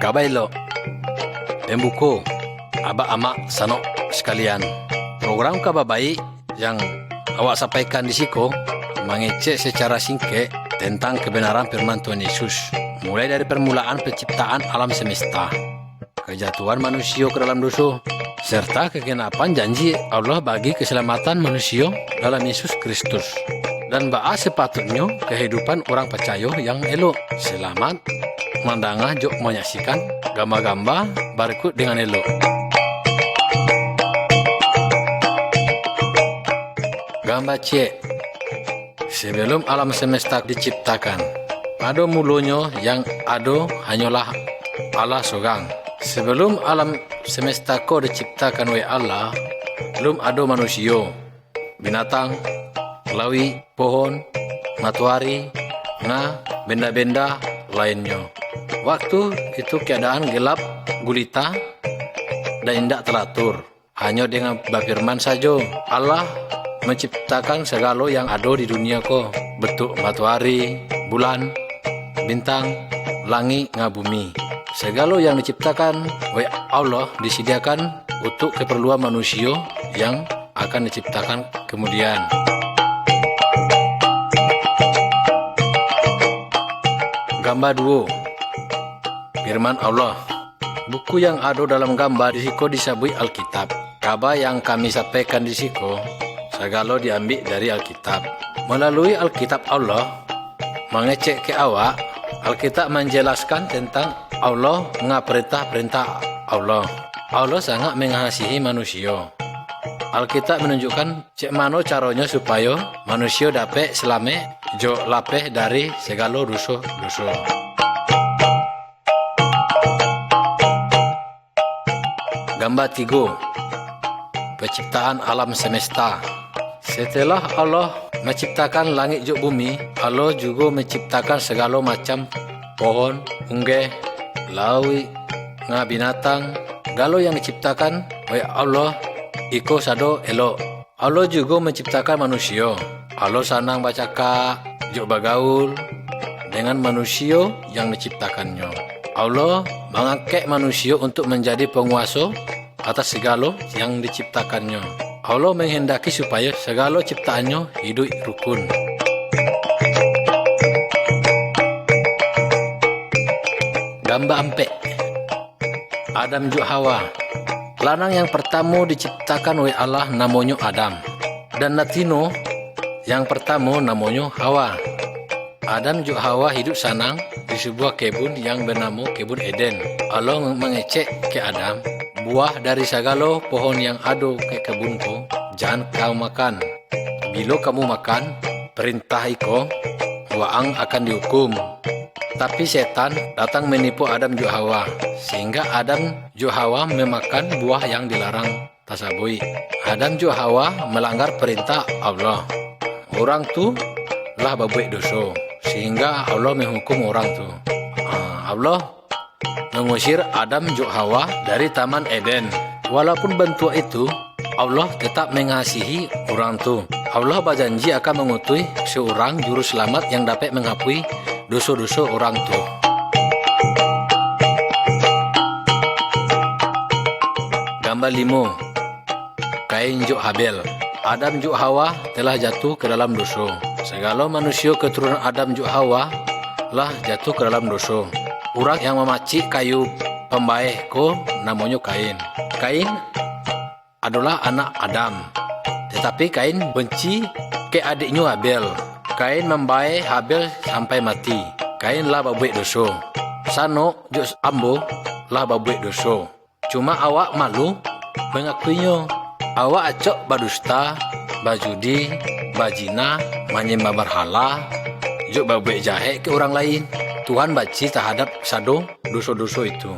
Kabailo, Pembuko, Aba Ama Sanok sekalian. Program Kabar Baik yang awak sampaikan di siko mengecek secara singkat tentang kebenaran firman Tuhan Yesus. Mulai dari permulaan penciptaan alam semesta, kejatuhan manusia ke dalam dosa, serta kegenapan janji Allah bagi keselamatan manusia dalam Yesus Kristus. Dan bahas sepatutnya kehidupan orang percaya yang elok. Selamat mandanga jok menyaksikan gambar-gambar berikut dengan elok. Gambar C. Sebelum alam semesta diciptakan, pada mulanya yang ada hanyalah Allah seorang. Sebelum alam semesta ko diciptakan oleh Allah, belum ada manusia, binatang, lawi, pohon, matahari, benda-benda lainnya. Waktu itu keadaan gelap, gulita, dan tidak teratur. Hanya dengan berfirman saja, Allah menciptakan segala yang ada di dunia ko. Bentuk matahari, bulan, bintang, langit, bumi. Segala yang diciptakan oleh Allah disediakan untuk keperluan manusia yang akan diciptakan kemudian. Gambar 2. Firman Allah. Buku yang ada dalam gambar di siko disebut Alkitab. Kabar yang kami sampaikan di siko segala diambil dari Alkitab. Melalui Alkitab Allah mengecek ke awak, Alkitab menjelaskan tentang Allah perintah-perintah Allah. Allah sangat mengasihi manusia. Alkitab menunjukkan cek mana caranya supaya manusia dapat selamat jo lapeh dari segala dosa-dosa. Gambar 3. Penciptaan alam semesta. Setelah Allah menciptakan langit dan bumi, Allah juga menciptakan segala macam pohon, unggah, lawi, binatang. Segala yang diciptakan oleh Allah iko sado elok. Allah juga menciptakan manusia. Allah senang bercakap, jok bergaul dengan manusia yang diciptakannya. Allah mengangkat manusia untuk menjadi penguasa atas segala yang diciptakannya. Allah menghendaki supaya segala ciptaannya hidup rukun. Gambar 4. Adam dan Hawa. Lanang yang pertama diciptakan oleh Allah namanya Adam, dan natino yang pertama namanya Hawa. Adam dan Hawa hidup senang di sebuah kebun yang bernama Kebun Eden. Allah mengecek ke Adam, buah dari segala pohon yang ada ke kebunku jangan kau makan. Bila kamu makan, perintah iko, waang akan dihukum. Tapi setan datang menipu Adam dan Hawa, sehingga Adam dan Hawa memakan buah yang dilarang tasabui. Adam dan Hawa melanggar perintah Allah. Orang tu lah berbuat dosa, sehingga Allah menghukum orang tu. Allah mengusir Adam dan Hawa dari Taman Eden. Walaupun bentuk itu, Allah tetap mengasihi orang tu. Allah berjanji akan mengutus seorang juru selamat yang dapat menghapus dosa-dosa orang tu. Gambar 5. Kain dan Habel. Adam dan Hawa telah jatuh ke dalam dosa. Segala manusia keturunan Adam dan Hawa lah jatuh ke dalam dosa. Orang yang memacik kayu pembaik ko namanya Kain. Kain adalah anak Adam, tetapi Kain benci ke adiknya Habel. Kain membaik Habel sampai mati. Kain lah berbuat dosa. Sano jos ambo lah berbuat dosa. Cuma awak malu mengakuinya. Awak acok berdusta, berjudi, berzina, menyembah berhala, jok berbuat jahat ke orang lain. Tuhan benci terhadap sado dosa-dosa itu.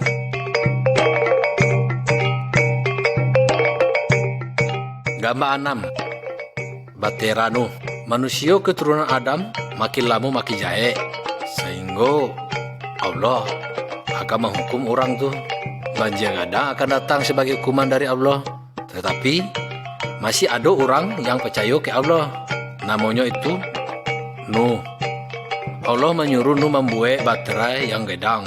Gambar 6. Baterano. Manusia keturunan Adam makin lama makin jahat, sehingga Allah akan menghukum orang tu. Banjir kadang akan datang sebagai hukuman dari Allah. Tetapi masih ada orang yang percaya ke Allah. Namanya itu Nuh. Allah menyuruh Nuh membuat baterai yang gedang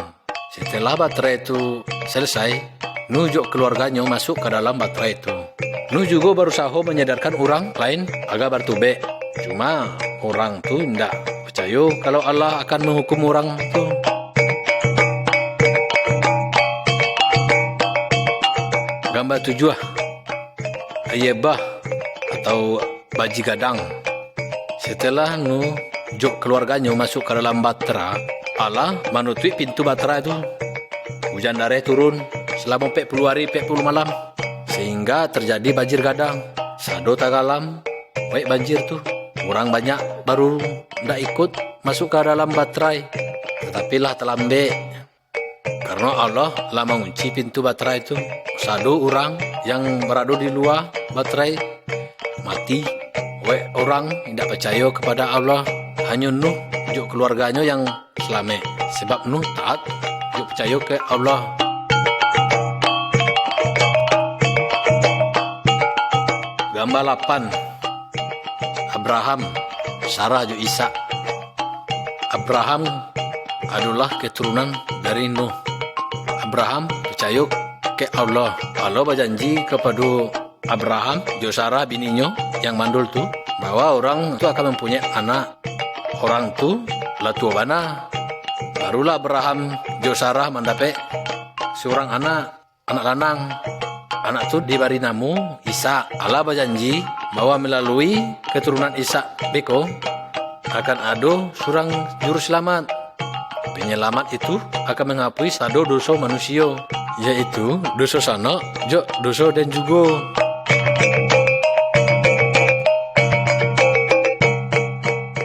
Setelah baterai itu selesai, Nu jo keluarganya masuk ke dalam baterai itu. Nu juga berusaha menyadarkan orang lain agar bertobat. Cuma orang tu tidak percaya kalau Allah akan menghukum orang tu. Gambar 7 Ayebah atau baji gadang. Setelah Nu jo keluarganya masuk ke dalam batra, Allah menutup pintu batra itu. Hujan darah turun selama 40 hari 40 malam, sehingga terjadi banjir gadang. Sado tagalam baik banjir tuh. Orang banyak baru tidak ikut masuk ke dalam baterai, tetapi lah terlambat karena Allah lah mengunci pintu baterai itu. Sado orang yang berada di luar baterai mati. Orang tidak percaya kepada Allah, hanya Nuh juga keluarganya yang selamat. Sebab Nuh taat juga percaya ke Allah. Gambar 8 Abraham, Sarah juga Ishak. Abraham adalah keturunan dari Nuh. Abraham percaya ke Allah. Allah berjanji kepada Abraham, jo Sarah bininya yang mandul tu, bahwa orang tu akan mempunyai anak. Orang tu lah tua bana. Barulah Abraham jo Sarah mendapat seorang anak lanang. Anak tu diberi nama Ishak. Allah berjanji bahwa melalui keturunan Ishak beko akan ada seorang juru selamat. Penyelamat itu akan menghapus sado dosa manusia, yaitu dosa sana, jo dosa dan juga.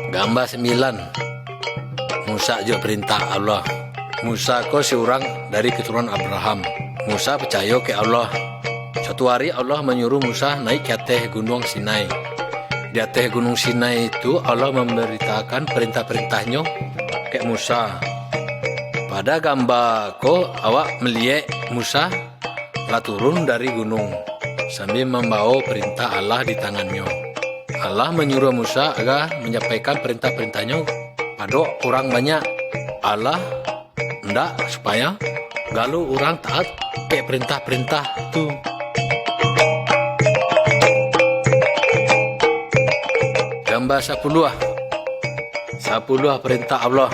Gambar 9 Musa jo perintah Allah. Musa ko seorang dari keturunan Abraham. Musa percaya ke Allah. Suatu hari Allah menyuruh Musa naik ke atas gunung Sinai. Di atas gunung Sinai itu Allah memberitakan perintah-perintahnya ke Musa. Pada gambar ko awak melihat Musa lah turun dari gunung sambil membawa perintah Allah di tangannya. Allah menyuruh Musa agar menyampaikan perintah-perintahnya pada orang banyak. Allah hendak supaya galau orang taat ke perintah-perintah itu. Gambar 10 perintah Allah.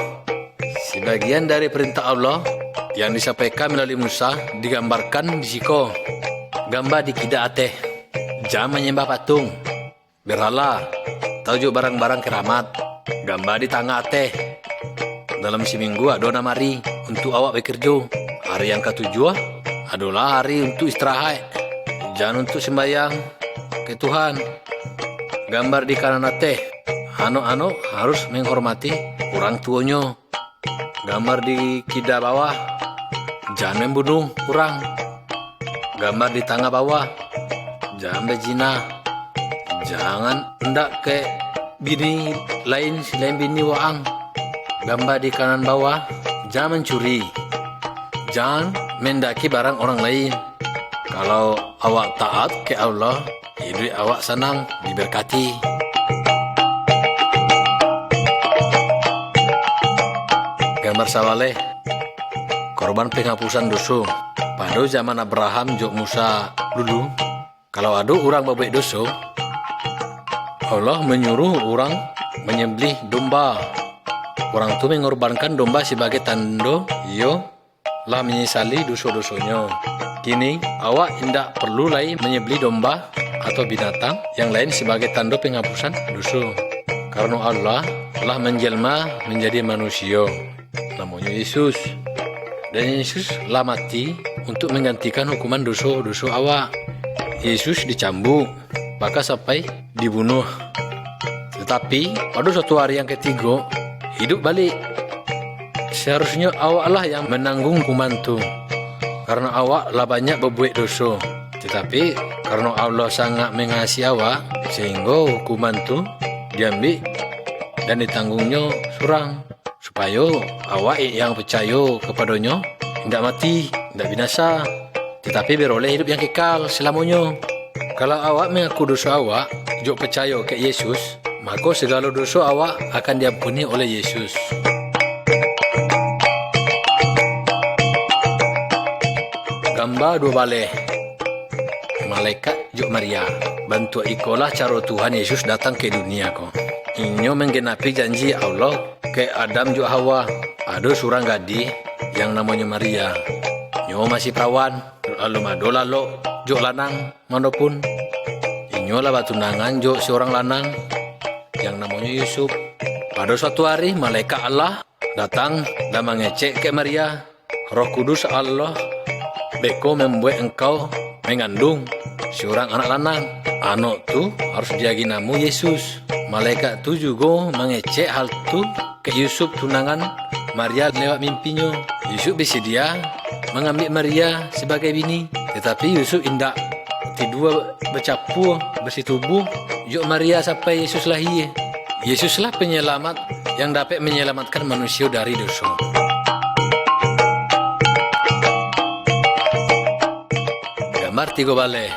Sebagian dari perintah Allah yang disampaikan melalui Musa digambarkan di siko. Gambar di kida ateh, jangan menyembah patung, berhala, tahu barang-barang keramat. Gambar di tangga ateh, dalam seminggu ada 6 hari untuk awak bekerja. Hari yang ketujuh adalah hari untuk istirahat, jangan untuk sembahyang ke Tuhan. Gambar di kanan ateh, anak-anak harus menghormati orang tuanya. Gambar di kida bawah, jangan membunuh orang. Gambar di tengah bawah, jangan berzina. Jangan hendak ke bini lain selain bini waang. Gambar di kanan bawah, jangan mencuri. Jangan mendaki barang orang lain. Kalau awak taat ke Allah, hidup awak senang, diberkati. Gambar sawaleh, korban penghapusan dosa. Pada zaman Abraham jok Musa dulu, kalau ada orang berbuat dosa, Allah menyuruh orang menyembelih domba. Orang tu mengorbankan domba sebagai tanda ia lah menyesali dosa-dosanya. Kini awak tidak perlu lagi menyembelih domba atau binatang yang lain sebagai tanda penghapusan dosa, karena Allah telah menjelma menjadi manusia, namanya Yesus. Dan Yesus lah mati untuk menggantikan hukuman dosa-dosa awak. Yesus dicambuk, maka sampai dibunuh. Tetapi pada suatu hari yang ketiga, hidup balik. Seharusnya awak lah yang menanggung hukuman itu, karena awak lah banyak berbuat dosa. Tetapi karena Allah sangat mengasihi awak, sehingga hukuman itu diambil dan ditanggungnya seorang, supaya awak yang percaya kepadanya tidak mati, tidak binasa, tetapi beroleh hidup yang kekal selamanya. Kalau awak mengaku dosa awak, juga percaya ke Yesus, maka segala dosa awak akan diampuni oleh Yesus. Gambar dua balai malaikat juk Maria bantu ikolah cara Tuhan Yesus datang ke dunia ko. Inyo menggenapi janji Allah ke Adam juk Hawa. Ada seorang gadis yang namanya Maria. Nyo masih perawan, lalu mado lalu juk lanang manapun. Inyo lah batunangan juk seorang lanang yang namanya Yusuf. Pada suatu hari malaikat Allah datang dan mengecek ke Maria. Roh Kudus Allah beko membuat engkau mengandung seorang anak lanang. Anak tu harus diagi nama Yesus. Malaikat tu juga mengecek hal tu ke Yusuf tunangan Maria lewat mimpinya. Yusuf bersedia mengambil Maria sebagai bini, tetapi Yusuf indak. Tidua bercampur bersitubuh juk Maria sampai Yesus lahir. Yesuslah penyelamat yang dapat menyelamatkan manusia dari dosa. Gambar 3 balai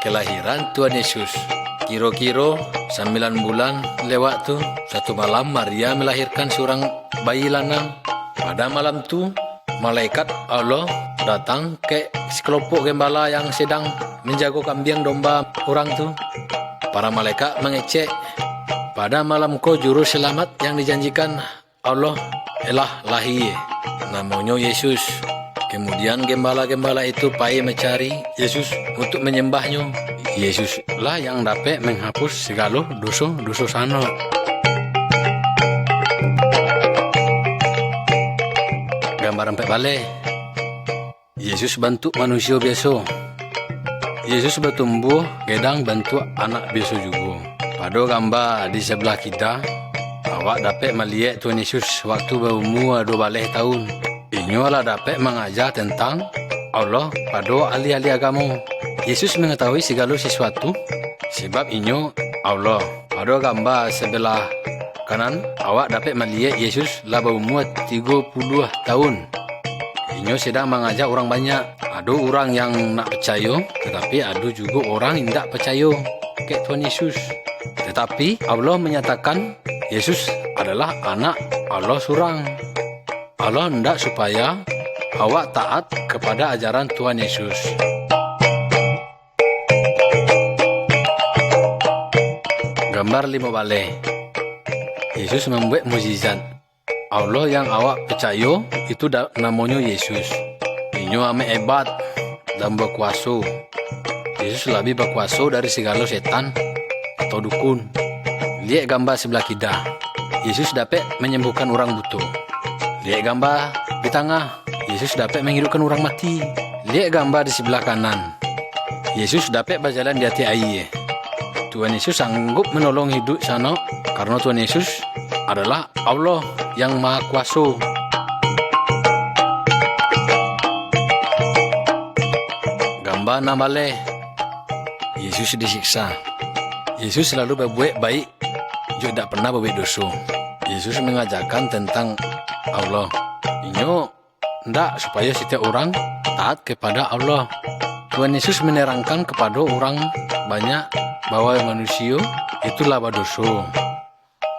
kelahiran Tuhan Yesus. Kira-kira 9 bulan lewat tu, satu malam Maria melahirkan seorang bayi lanang. Pada malam tu malaikat Allah datang ke sekelompok gembala yang sedang menjaga kambing domba orang tu. Para malaikat mengecek, pada malam ko juru selamat yang dijanjikan Allah telah lahir, namanya Yesus. Kemudian gembala-gembala itu pergi mencari Yesus untuk menyembahnya. Yesuslah yang dapat menghapus segala dosa-dosa sana. Gambar 4 balai. Yesus bantu manusia biasa. Yesus bertumbuh gedang bantu anak biasa juga. Pada gambar di sebelah kita, awak dapat melihat Tuhan Yesus waktu berumur 12 tahun. Inyo lah dapat mengajar tentang Allah pada ahli-ahli agama. Yesus mengetahui segala sesuatu sebab inyo Allah. Pada gambar sebelah kanan, awak dapat melihat Yesus lah berumur 30 tahun. Inyo sedang mengajar orang banyak. Ada orang yang nak percaya, tetapi ada juga orang yang tak percaya ke Tuhan Yesus. Tetapi Allah menyatakan Yesus adalah anak Allah seorang. Allah hendak supaya awak taat kepada ajaran Tuhan Yesus. Gambar 5 balai. Yesus membuat mukjizat. Allah yang awak percaya itu namanya Yesus. Inyo amat hebat dan berkuasa. Yesus lebih berkuasa dari segala setan atau dukun. Lihat gambar sebelah kita. Yesus dapat menyembuhkan orang buta. Lihat gambar di tengah. Yesus dapat menghidupkan orang mati. Lihat gambar di sebelah kanan. Yesus dapat berjalan di atas air. Tuhan Yesus sanggup menolong hidup sana karena Tuhan Yesus adalah Allah yang Maha Kuasa. Gambar 6 balai. Yesus disiksa. Yesus selalu berbuat baik, juga tak pernah berbuat dosa. Yesus mengajarkan tentang Allah. Inyo ndak supaya setiap orang taat kepada Allah. Tuhan Yesus menerangkan kepada orang banyak bahwa manusia itulah berdosa.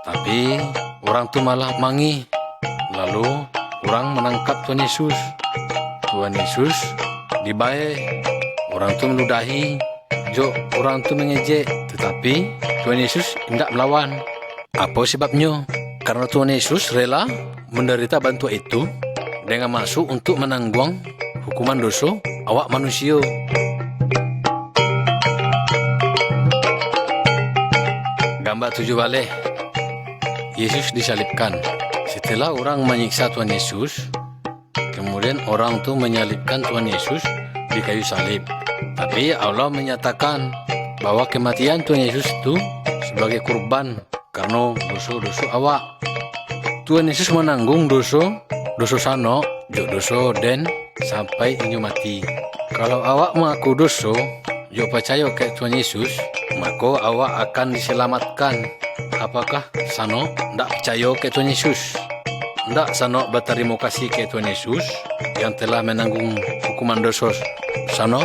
Tapi orang tu malah mangi. Lalu orang menangkap Tuhan Yesus. Tuhan Yesus dibaik. Orang tu meludahi. Orang tu mengejek. Tetapi Tuhan Yesus tidak melawan. Apa sebabnya? Karena Tuhan Yesus rela menderita bantuan itu dengan masuk untuk menanggung hukuman dosa awak manusia. Gambar 7 balai. Yesus disalibkan. Setelah orang menyiksa Tuhan Yesus, kemudian orang tu menyalibkan Tuhan Yesus di kayu salib. Tapi Allah menyatakan bahwa kematian Tuhan Yesus itu sebagai kurban karena dosa-dosa awak. Tuhan Yesus menanggung dosa sana, dosa dan sampai inyo mati. Kalau awak mengaku dosa, percaya ke Tuhan Yesus, maka awak akan diselamatkan. Apakah sano ndak percaya ke Tuhan Yesus? Ndak sano berterima kasih ke Tuhan Yesus yang telah menanggung hukuman dosa sano?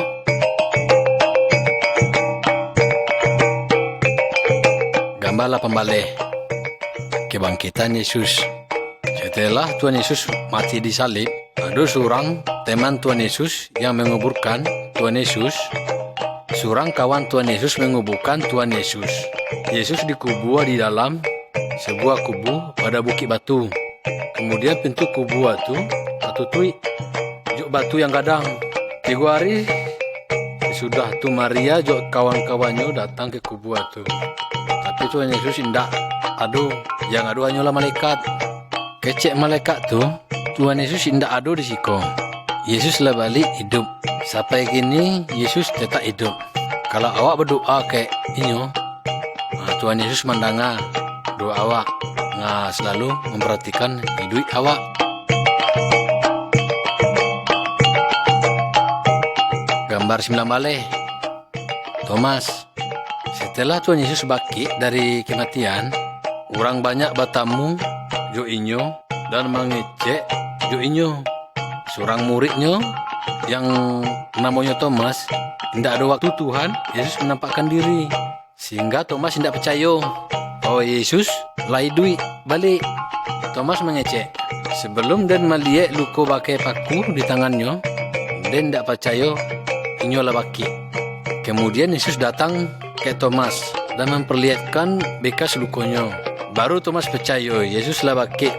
Gambar 8 balai. Kebangkitan Yesus. Setelah Tuhan Yesus mati di salib, ada seorang teman Tuhan Yesus yang menguburkan Tuhan Yesus. Seorang kawan Tuhan Yesus menguburkan Tuhan Yesus. Yesus dikubur di dalam sebuah kubu pada bukit batu. Kemudian pintu kubu itu tertutup juk batu yang gadang. 3 hari sudah tu Maria juk kawan-kawannya datang ke kubu itu. Tapi Tuhan Yesus tidak ada, yang ada hanyalah malaikat. Kecek malaikat tu Tuhan Yesus tidak ada di situ. Yesus lah balik hidup. Sampai kini Yesus tetap hidup. Kalau awak berdoa kayak ini, Tuhan Yesus mendengar doa awak. Selalu memperhatikan hidup awak. Gambar 9 balik. Thomas. Setelah Tuhan Yesus bangkit dari kematian, orang banyak bertamu jo inyo dan mengecek jo inyo. Seorang muridnya yang namanya Thomas tidak ada waktu Tuhan Yesus menampakkan diri, sehingga Thomas tidak percaya bahwa Yesus lah hidup balik. Thomas mengecek sebelum dan melihat luka pakai paku di tangannya, dan tidak percaya inyo lah bangkit. Kemudian Yesus datang ke Thomas dan memperlihatkan bekas lukanya. Baru Thomas percaya Yesus lah bangkit.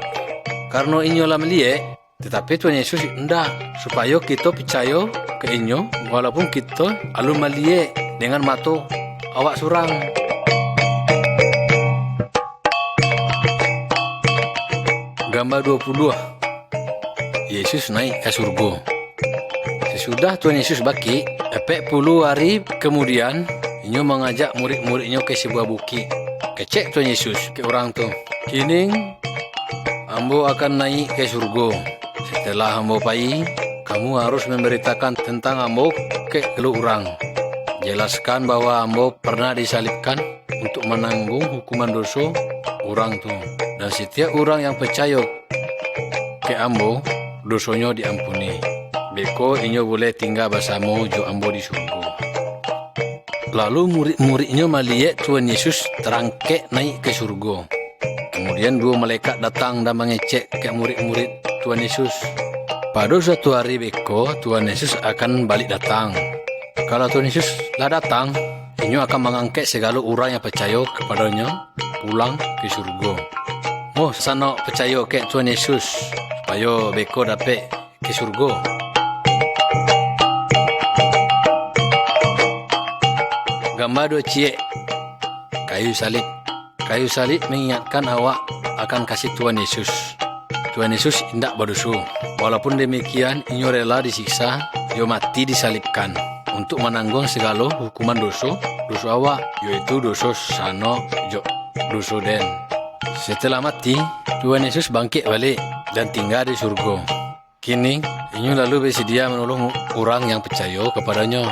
Karena inyo lah melihat, tetapi Tuhan Yesus tidak, supaya kita percaya ke inyo walaupun kita alun melihat dengan mata awak surang. Gambar 20. Yesus naik ke surga. Sesudah Tuhan Yesus bangkit, 40 hari kemudian, inyo mengajak murid-muridnya ke sebuah bukit. Kecek Tuhan Yesus ke orang tu, kini ambo akan naik ke surga. Setelah ambo pergi, kamu harus memberitakan tentang ambo ke orang. Jelaskan bahwa ambo pernah disalibkan untuk menanggung hukuman dosa orang tu. Dan setiap orang yang percaya ke ambo, dosanya diampuni. Beko inyo boleh tinggal bersama jo ambo di surga. Lalu murid-muridnya melihat Tuhan Yesus terangkat naik ke surga. Kemudian 2 malaikat datang dan mengecek ke murid-murid Tuhan Yesus. Pada suatu hari beko, Tuhan Yesus akan balik datang. Kalau Tuhan Yesus lah datang, inyo akan mengangkat segala orang yang percaya kepadanya pulang ke surga. Sana percaya ke Tuhan Yesus supaya beko dapat ke surga. Gambar 2 ciek kayu salib. Kayu salib mengingatkan awak akan kasih Tuhan Yesus. Tuhan Yesus tidak berdosa. Walaupun demikian, inyo rela disiksa, yo mati disalibkan untuk menanggung segala hukuman dosa awak, yaitu dosa sano jo dosa den. Setelah mati, Tuhan Yesus bangkit balik dan tinggal di surga. Kini, inyo lalu bersedia menolong orang yang percaya kepadanya.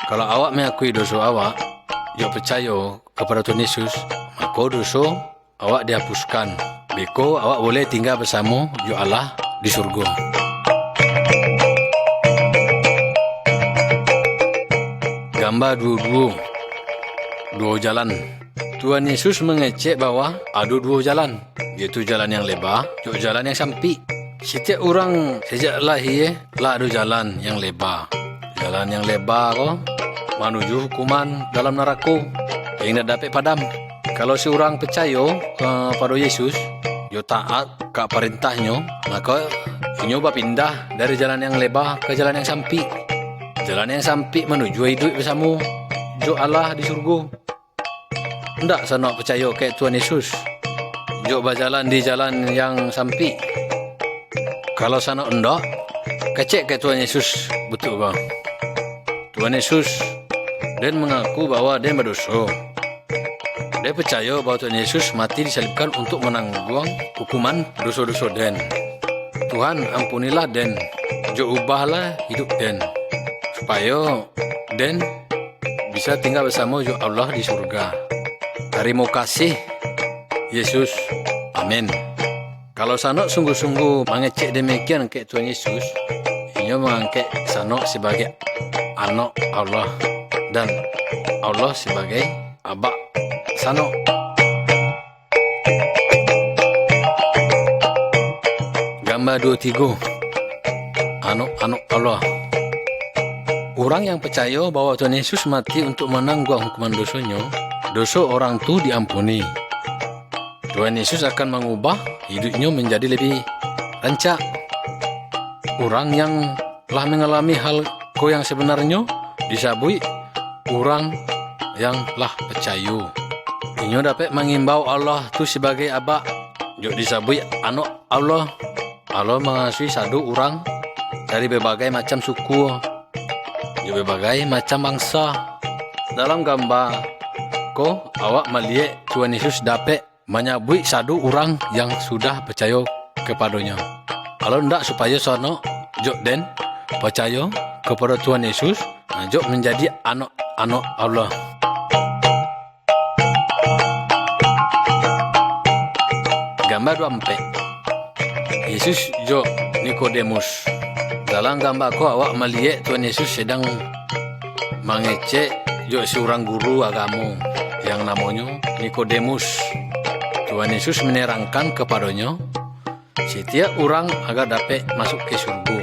Kalau awak mengakui dosa awak, yo percaya kepada Tuhan Yesus, maka dosa awak dihapuskan. Beko awak boleh tinggal bersama yo Allah di surga. Gambar 22. 2 jalan. Tuhan Yesus mengecek bahwa ada 2 jalan, yaitu jalan yang lebar, juga jalan yang sempit. Setiap orang sejak lahir lah ada jalan yang lebar. Jalan yang lebar menuju hukuman dalam neraka yang tidak dapat padam. Kalau seorang percaya pada Yesus, yo taat ke perintahnya, maka inyo berpindah dari jalan yang lebar ke jalan yang sempit. Jalan yang sempit menuju hidup bersama jo Allah di surga. Tidak sana percaya ke Tuhan Yesus, jo berjalan di jalan yang sempit. Kalau sana endak, kecek ke Tuhan Yesus betul ke? Tuhan Yesus dan mengaku bahwa dia berdosa. Dia percaya bahwa Tuhan Yesus mati disalibkan untuk menanggung hukuman dosa-dosa den. Tuhan ampunilah den, jo ubahlah hidup den, supaya den bisa tinggal bersama jo Allah di surga. Terima kasih Yesus. Amin. Kalau sanok sungguh-sungguh mengecek demikian ke Tuhan Yesus, inyo mengangkat sanok sebagai anak Allah dan Allah sebagai Abah sanok. Gambar 23. anak-anak Allah. Orang yang percaya bahwa Tuhan Yesus mati untuk menanggung hukuman dosanya, dosa orang tu diampuni. Tuhan Yesus akan mengubah hidupnya menjadi lebih rancak. Orang yang telah mengalami hal yang sebenarnya disabui orang yang telah percaya. Inyo dapat mengimbau Allah tu sebagai Aba. Jok disabui anak Allah. Allah mengasihi satu orang dari berbagai macam suku, dari berbagai macam bangsa. Dalam gambar awak melihat Tuhan Yesus dapat menyabui satu orang yang sudah percaya kepadanya. Kalau tidak supaya sono jok den percaya kepada Tuhan Yesus, jok menjadi anak-anak Allah. Gambar 24. Yesus jo Nikodemus. Dalam gambar awak melihat Tuhan Yesus sedang mengecek jo seorang guru agama yang namanya Nikodemus. Tuhan Yesus menerangkan kepadanya, setiap orang agar dapat masuk ke surga,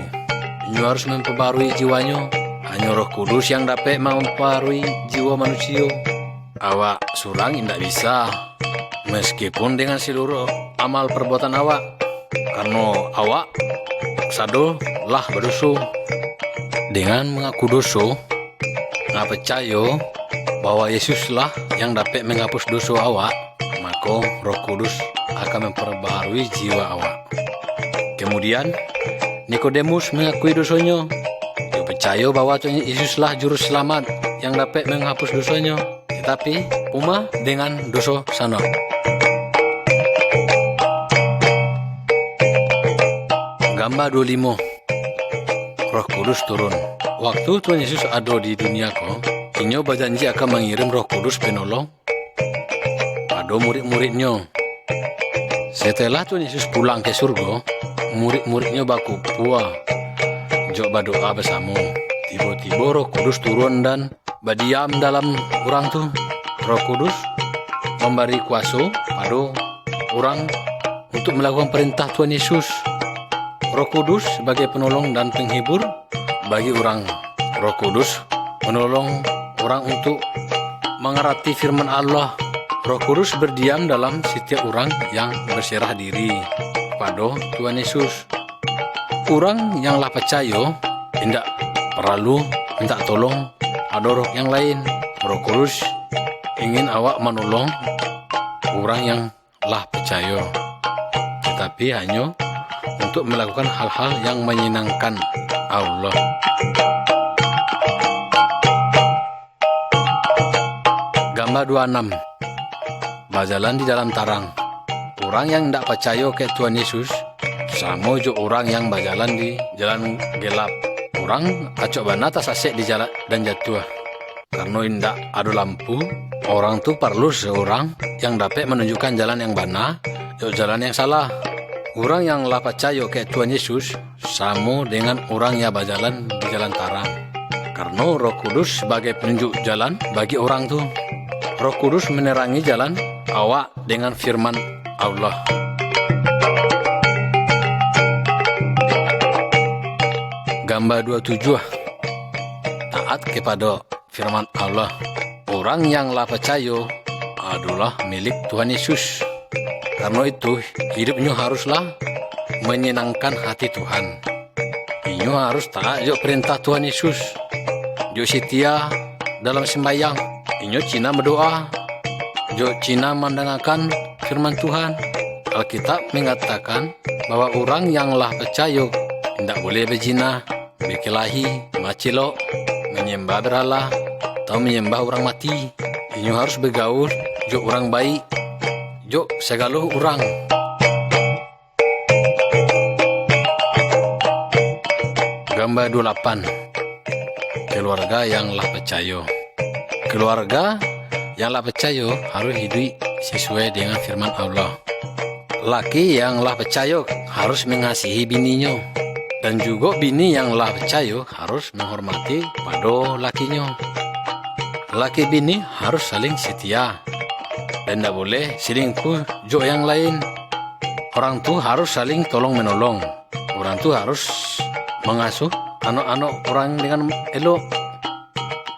ia harus memperbarui jiwanya. Hanya Roh Kudus yang dapat memperbarui jiwa manusia. Awak surang tidak bisa, meskipun dengan seluruh amal perbuatan awak, karena awak sadar lah berdosa. Dengan mengaku dosa, nggak percaya bahwa Yesuslah yang dapat menghapus dosa awak, maka Roh Kudus akan memperbaharui jiwa awak. Kemudian Nikodemus mengakui dosanya. Dia percaya bahwa Tuhan Yesuslah juru selamat yang dapat menghapus dosanya, tetapi cuma dengan dosa sana. Gambar 25. Roh Kudus turun. Waktu Tuhan Yesus ada di dunia Inyo berjanji akan mengirim Roh Kudus penolong pada murid-muridnya. Setelah Tuhan Yesus pulang ke surga, murid-muridnya baku puah jok berdoa bersama. Tiba-tiba Roh Kudus turun dan berdiam dalam orang tu. Roh Kudus memberi kuasa pada orang untuk melakukan perintah Tuhan Yesus. Roh Kudus sebagai penolong dan penghibur bagi orang. Roh Kudus menolong orang untuk mengerti firman Allah. Roh Kudus berdiam dalam setiap orang yang berserah diri pada Tuhan Yesus. Orang yang lah percaya tidak perlu minta tolong ada roh yang lain. Roh Kudus ingin awak menolong orang yang lah percaya, tetapi hanya untuk melakukan hal-hal yang menyenangkan Allah. Gambar 26. Berjalan di dalam tarang. Orang yang tidak percaya ke Tuhan Yesus sama jo orang yang berjalan di jalan gelap. Orang acok bana tersasek di jalan dan jatuh. Karena tidak ada lampu, orang tu perlu seorang yang dapat menunjukkan jalan yang benar, jalan yang salah. Orang yang lah percaya ke Tuhan Yesus sama dengan orang yang berjalan di jalan tarang. Karena Roh Kudus sebagai penunjuk jalan bagi orang tu. Roh Kudus menerangi jalan awak dengan firman Allah. Gambar 27. Taat kepada firman Allah. Orang yang lah percaya adalah milik Tuhan Yesus. Karena itu hidupnya haruslah menyenangkan hati Tuhan. Inyo harus taat jo perintah Tuhan Yesus. Jo setia dalam sembahyang. Inyo Cina berdoa. Jo Cina mendengarkan firman Tuhan. Alkitab mengatakan bahwa orang yang lah percaya tidak boleh berzina, berkelahi, macilok, menyembah berhala, atau menyembah orang mati. Inyo harus bergaul jo orang baik, jo segala orang. Gambar 28. Keluarga yang lah percaya. Keluarga yang lah percaya harus hidup sesuai dengan firman Allah. Laki yang lah percaya harus mengasihi bininya. Dan juga bini yang lah percaya harus menghormati pada lakinya. Laki bini harus saling setia. Dan tidak boleh selingkuh jo yang lain. Orang tu harus saling tolong menolong. Orang tu harus mengasuh anak-anak orang dengan elok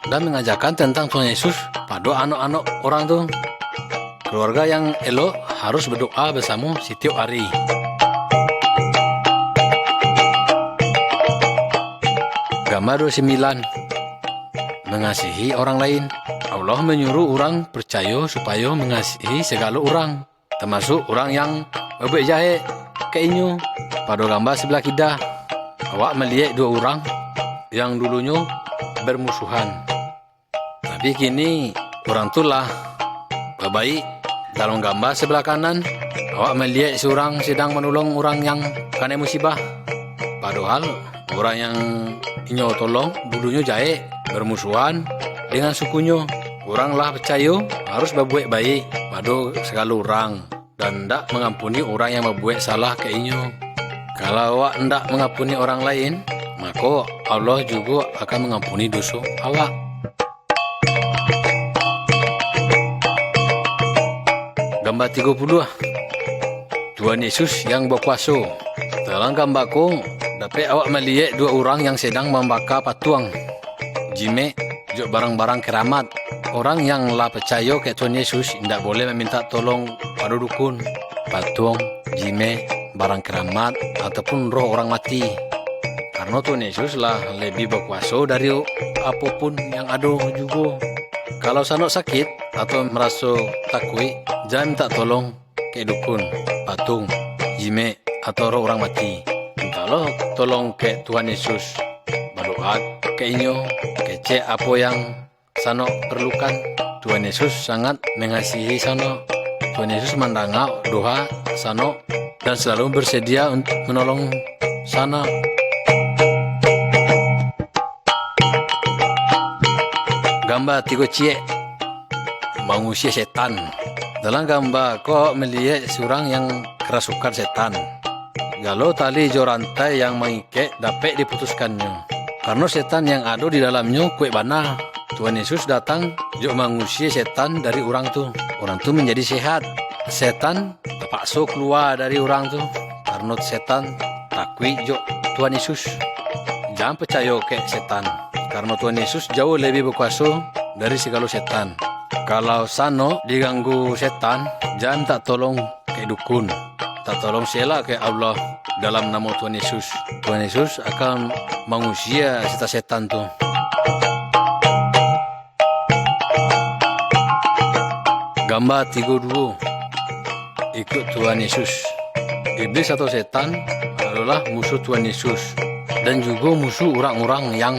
dan mengajarkan tentang Tuhan Yesus pada anak-anak orang tuh. Keluarga yang elok harus berdoa bersama setiap hari. Gambar 29. Mengasihi orang lain. Allah menyuruh orang percaya supaya mengasihi segala orang, termasuk orang yang berbuat jahat ke inyo. Pada gambar sebelah kiri, awak melihat dua orang yang dulunya bermusuhan. Tapi kini orang itulah berbaik. Dalam gambar sebelah kanan, awak melihat seorang sedang menolong orang yang kena musibah. Padahal orang yang inyo tolong dulunya jahat, bermusuhan dengan sukunya. Oranglah percaya harus berbuat baik pada segala orang dan tidak mengampuni orang yang berbuat salah ke inyo. Kalau awak tidak mengampuni orang lain, maka Allah juga akan mengampuni dosa awak. Gambar 30. Tuhan Yesus yang berkuasa. Dalam gambarku dapat awak melihat dua orang yang sedang membakar patung jimat jok barang-barang keramat. Orang yang lah percaya ke Tuhan Yesus tidak boleh meminta tolong pada dukun, patung, jimat, barang keramat ataupun roh orang mati. Karena Tuhan Yesus lah lebih berkuasa dari apapun yang ada juga. Kalau sanok sakit atau merasa takut, jangan minta tolong ke dukun, patung, jimat atau roh orang mati. Mintalah tolong ke Tuhan Yesus. Berdoa ke inyo, kecek apa yang sanok perlukan. Tuhan Yesus sangat mengasihi sanok. Tuhan Yesus mendengar doa sanok dan selalu bersedia untuk menolong sanok. Gambar 3 ciek mengusir setan. Dalam gambar kau melihat seorang yang kerasukan setan. Kalau tali jo rantai yang mengikat dapat diputuskannya. Karena setan yang ada di dalamnya kuat bana. Tuhan Yesus datang jo mengusir setan dari orang tu. Orang tu menjadi sehat. Setan terpaksa keluar dari orang tu. Karena setan takut jo Tuhan Yesus. Jangan percaya ke setan. Karena Tuhan Yesus jauh lebih berkuasa dari segala setan. Kalau sano diganggu setan, jangan tak tolong ke dukun. Tak tolong sela ke Allah dalam nama Tuhan Yesus. Tuhan Yesus akan mengusir setan tu. Gambar 32. Ikut Tuhan Yesus. Iblis atau setan adalah musuh Tuhan Yesus dan juga musuh orang-orang yang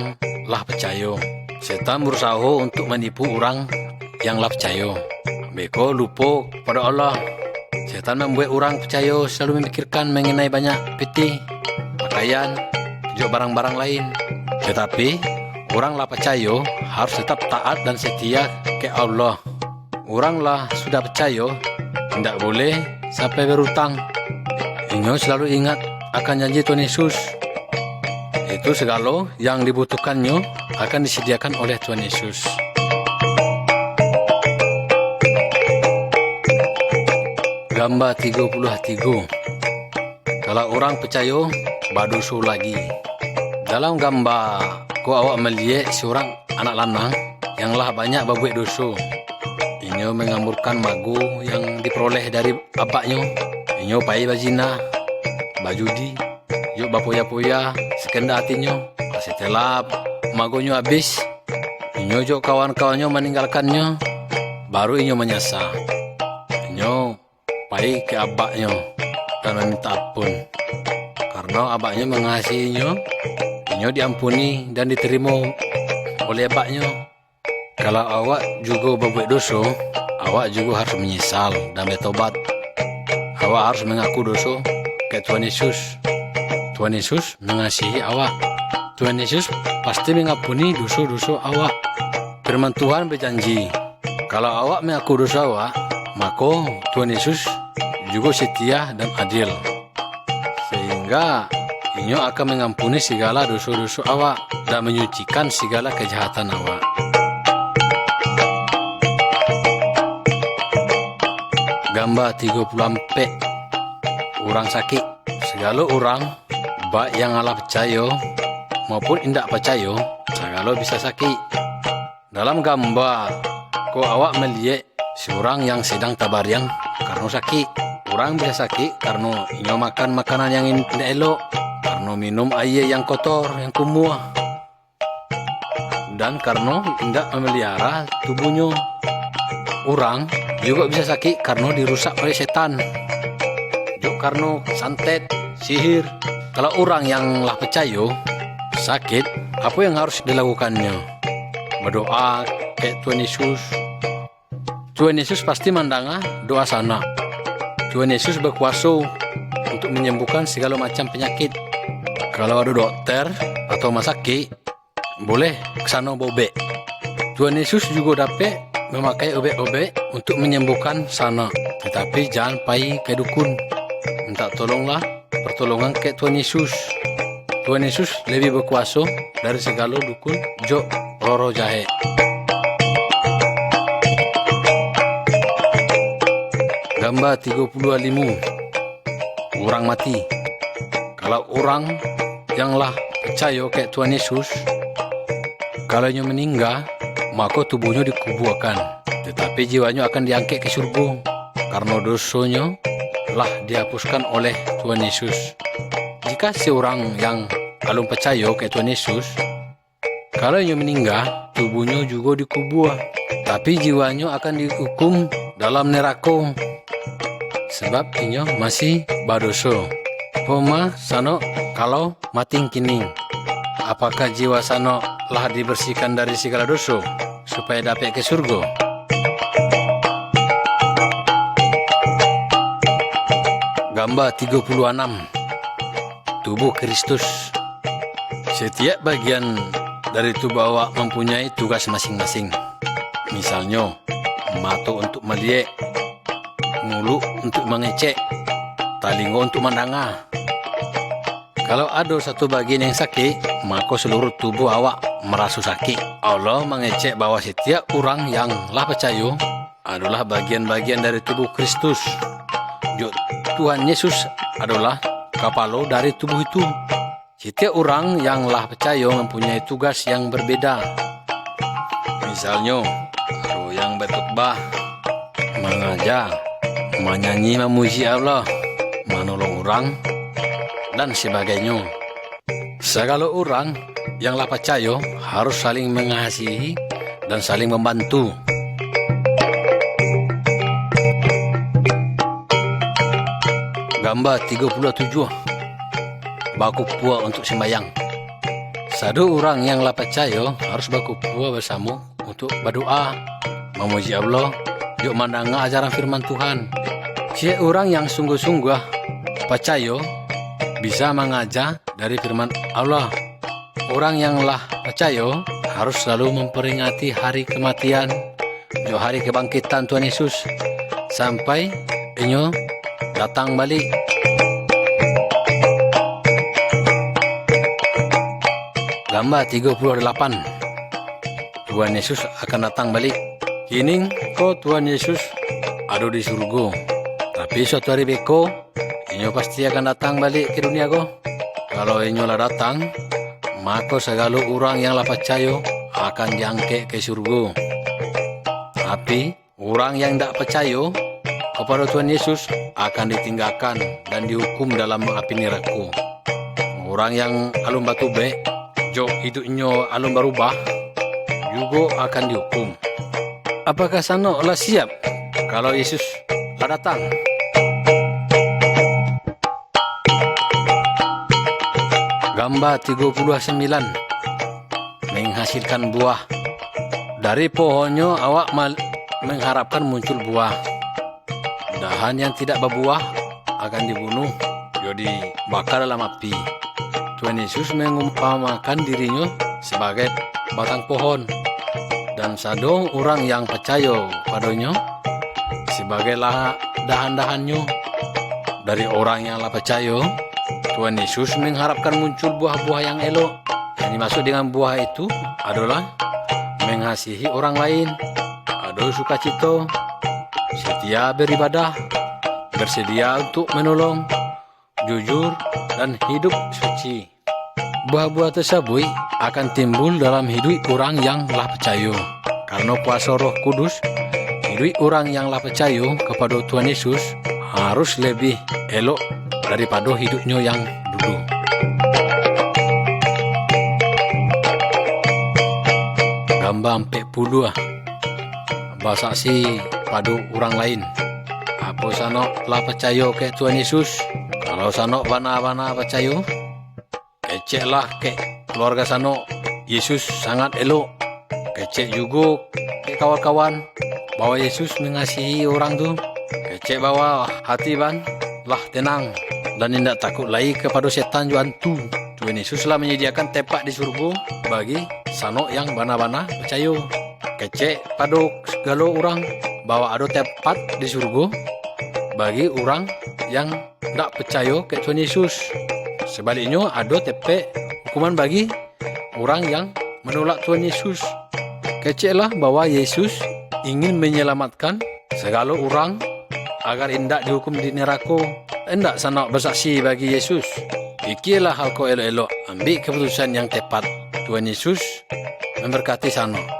lah percaya. Setan berusaha untuk menipu orang yang lah percaya. Mereka lupa pada Allah. Setan membuat orang percaya selalu memikirkan mengenai banyak peti, pakaian, juga barang-barang lain. Tetapi orang lah percaya harus tetap taat dan setia ke Allah. Orang lah sudah percaya tidak boleh sampai berhutang. Inyo selalu ingat akan janji Tuhan Yesus. Itu segala yang dibutuhkannya akan disediakan oleh Tuhan Yesus. Gambar 33. Kalau orang percaya, berdosa lagi. Dalam gambar, kau awak melihat seorang anak lanang yang lah banyak berbuat dosa. Inyo mengamburkan magu yang diperoleh dari abaknya. Inyo pai bazina, bajudi, yuk bapoya-poya sekendak hatinya. Setelah magunya habis, inyo jo kawan-kawannya meninggalkannya, baru inyo menyesal. Inyo pai ke abaknya dan meminta ampun. Karena abaknya mengasihinya, inyo diampuni dan diterima oleh abaknya. Kalau awak juga berbuat dosa, awak juga harus menyesal dan bertobat. Awak harus mengaku dosa ke Tuhan Yesus. Tuhan Yesus mengasihi awak. Tuhan Yesus pasti mengampuni dosa-dosa awak. Firman Tuhan berjanji, kalau awak mengaku dosa awak, maka Tuhan Yesus juga setia dan adil. Sehingga inyo akan mengampuni segala dosa-dosa awak dan menyucikan segala kejahatan awak. Gambar 34. Orang sakit. Segala orang baik yang Allah percaya maupun tidak percaya, segala bisa sakit. Dalam gambar, ko awak melihat seorang yang sedang tabaryang karena sakit. Orang bisa sakit karena inyo makan makanan yang tidak elok, karena minum air yang kotor, yang kumuh, dan karena tidak memelihara tubuhnya. Orang juga bisa sakit karena dirusak oleh setan, juga karena santet, sihir. Kalau orang yang lah percaya sakit, apa yang harus dilakukannya? Berdoa kayak Tuhan Yesus. Tuhan Yesus pasti mandanga doa sana. Tuhan Yesus berkuasa untuk menyembuhkan segala macam penyakit. Kalau ada dokter atau rumah sakit, boleh ke sana bobe. Tuhan Yesus juga dapat memakai obat-obat untuk menyembuhkan sana. Tetapi jangan pergi ke dukun. Minta tolonglah pertolongan ke Tuhan Yesus. Tuhan Yesus lebih berkuasa dari segala dukun, jok, roro jahe. Gambar 35. Orang mati. Kalau orang yang lah percaya ke Tuhan Yesus, kalau dia meninggal, maka tubuhnya dikuburkan, tetapi jiwanya akan diangkat ke surga karena dosanya telah dihapuskan oleh Tuhan Yesus. Jika seorang yang belum percaya ke Tuhan Yesus, kalau ia meninggal, tubuhnya juga dikubur, tapi jiwanya akan dihukum dalam neraka, sebab ia masih berdosa. Pema sano kalau mati kini, apakah jiwa sano telah dibersihkan dari segala dosa supaya dapat ke surga? Gambar 36. Tubuh Kristus. Setiap bagian dari tubuh awak mempunyai tugas masing-masing. Misalnya, mata untuk melihat, mulut untuk mengecek, telinga untuk mendengar. Kalau ada satu bagian yang sakit, maka seluruh tubuh awak merasa sakit. Allah mengecek bahwa setiap orang yang lah percaya adalah bagian-bagian dari tubuh Kristus. Tuhan Yesus adalah kepala dari tubuh itu. Setiap orang yang lah percaya mempunyai tugas yang berbeda. Misalnya, ada yang berkhotbah, mengajar, menyanyi memuji Allah, menolong orang, dan sebagainya. Segala orang yang lah percaya harus saling mengasihi dan saling membantu. Gambar 37. Baku puak untuk sembahyang. Satu orang yang lah percaya harus baku puak bersama untuk berdoa, memuji Allah, yuk mendengar ajaran firman Tuhan. Siapa orang yang sungguh-sungguh percaya bisa mengajar dari firman Allah. Orang yang lah percaya harus selalu memperingati hari kematian, yuk hari kebangkitan Tuhan Yesus, sampai inyo datang balik. Gambar 38. Tuhan Yesus akan datang balik. Kini kok Tuhan Yesus ada di surga, tapi suatu hari beko inyo pasti akan datang balik ke dunia ko. Kalau inyo lah datang, maka segala orang yang lah percaya akan diangkat ke surga. Tapi orang yang tidak percaya kepada Tuhan Yesus akan ditinggalkan dan dihukum dalam api neraka. Orang yang alum batu be, jo hidupnya alum berubah, juga akan dihukum. Apakah sana lah siap kalau Yesus lah datang? Gambar 39. Menghasilkan buah. Dari pohonnya awak mengharapkan muncul buah. Dahan yang tidak berbuah akan dibunuh, jadi bakar dalam api. Tuhan Yesus mengumpamakan dirinya sebagai batang pohon, dan sado orang yang percaya padanya sebagai dahan-dahannya. Dari orang yang lah percaya, Tuhan Yesus mengharapkan muncul buah-buah yang elok. Yang dimaksud dengan buah itu adalah mengasihi orang lain, ada sukacita, setia beribadah, bersedia untuk menolong, jujur, dan hidup suci. Buah-buah tersebut akan timbul dalam hidup orang yang telah percaya. Karena kuasa Roh Kudus, hidup orang yang telah percaya kepada Tuhan Yesus harus lebih elok daripada hidupnya yang dulu. Gambar 40 bersaksi pada orang lain. Apa sanok telah percaya ke Tuhan Yesus? Kalau sanok bana-bana percaya, keceklah ke keluarga sanok Yesus sangat elok. Kecek juga ke kawan-kawan bahwa Yesus mengasihi orang tu. Kecek bawa hati ban lah tenang dan tidak takut lagi kepada setan juan tu. Tuhan Yesus telah menyediakan tempat di surga bagi sanok yang bana-bana percaya. Kecek pada segala orang bahwa ada tempat di surga bagi orang yang tidak percaya ke Tuhan Yesus. Sebaliknya ada tempat hukuman bagi orang yang menolak Tuhan Yesus. Keceklah bahwa Yesus ingin menyelamatkan segala orang agar hendak dihukum di neraka. Hendak sanak bersaksi bagi Yesus. Fikirlah hal kau elok-elok. Ambil keputusan yang tepat. Tuhan Yesus memberkati sanak.